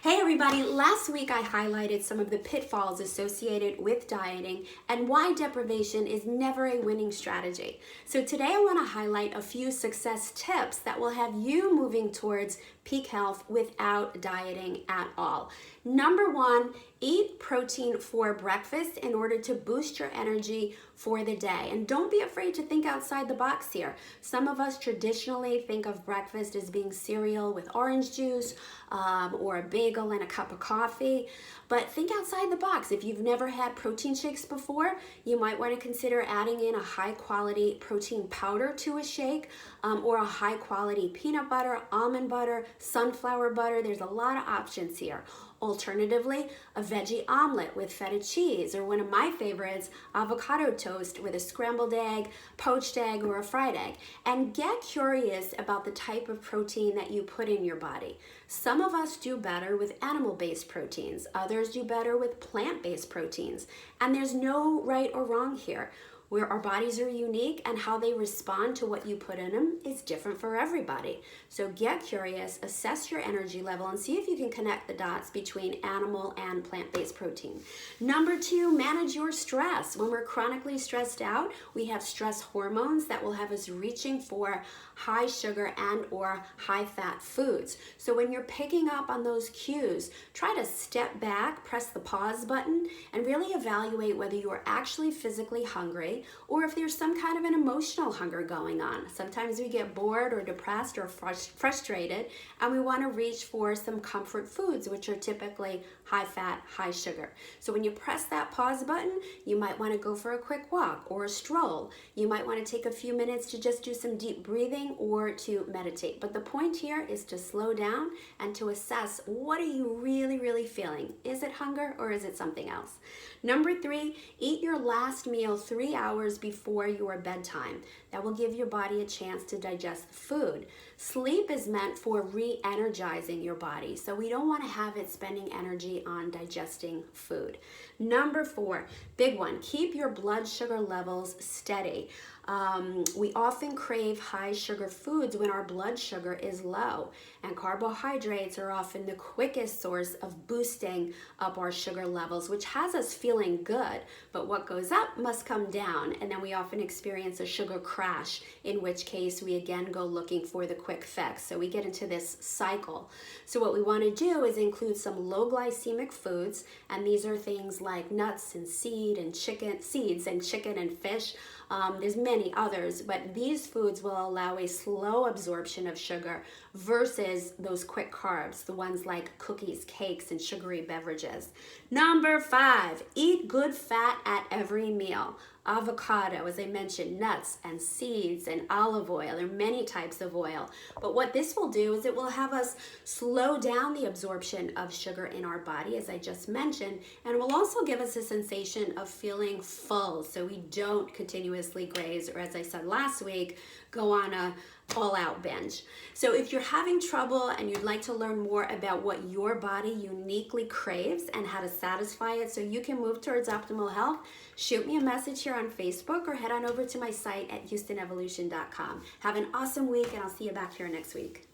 Hey everybody, last week I highlighted some of the pitfalls associated with dieting and why deprivation is never a winning strategy. So today I want to highlight a few success tips that will have you moving towards peak health without dieting at all. Number one, eat protein for breakfast in order to boost your energy for the day. And don't be afraid to think outside the box here. Some of us traditionally think of breakfast as being cereal with orange juice or a bagel and a cup of coffee. But think outside the box. If you've never had protein shakes before, you might want to consider adding in a high quality protein powder to a shake or a high quality peanut butter, almond butter, sunflower butter. There's a lot of options here. Alternatively, a veggie omelet with feta cheese, or one of my favorites, avocado toast with a scrambled egg, poached egg, or a fried egg. And get curious about the type of protein that you put in your body. Some of us do better with animal-based proteins. Others do better with plant-based proteins. And there's no right or wrong here. Where our bodies are unique and how they respond to what you put in them is different for everybody. So get curious, assess your energy level, and see if you can connect the dots between animal and plant-based protein. Number two, manage your stress. When we're chronically stressed out, we have stress hormones that will have us reaching for high sugar and or high fat foods. So when you're picking up on those cues, try to step back, press the pause button, and really evaluate whether you are actually physically hungry or if there's some kind of an emotional hunger going on. Sometimes we get bored or depressed or frustrated and we want to reach for some comfort foods, which are typically high fat, high sugar. So when you press that pause button, you might want to go for a quick walk or a stroll. You might want to take a few minutes to just do some deep breathing or to meditate. But the point here is to slow down and to assess, what are you really feeling? Is it hunger or is it something else? Number three, eat your last meal 3 hours before your bedtime. That will give your body a chance to digest the food. Sleep is meant for re-energizing your body, so we don't want to have it spending energy on digesting food. Number four, big one, keep your blood sugar levels steady. We often crave high sugar foods when our blood sugar is low, and carbohydrates are often the quickest source of boosting up our sugar levels, which has us feeling good, but what goes up must come down, and then we often experience a sugar crash, in which case we again go looking for the quick fix. So we get into this cycle. So what we want to do is include some low glycemic foods, and these are things like nuts and seeds and chicken and fish. There's many others, but these foods will allow a slow absorption of sugar versus those quick carbs, the ones like cookies, cakes, and sugary beverages. Number five, eat good fat at every meal. Avocado, as I mentioned, nuts and seeds and olive oil. There are many types of oil. But what this will do is it will have us slow down the absorption of sugar in our body, as I just mentioned, and it will also give us a sensation of feeling full so we don't continuously graze, or as I said last week, go on a all-out binge. So if you're having trouble and you'd like to learn more about what your body uniquely craves and how to satisfy it so you can move towards optimal health, shoot me a message here on Facebook or head on over to my site at HoustonEvolution.com. Have an awesome week, and I'll see you back here next week.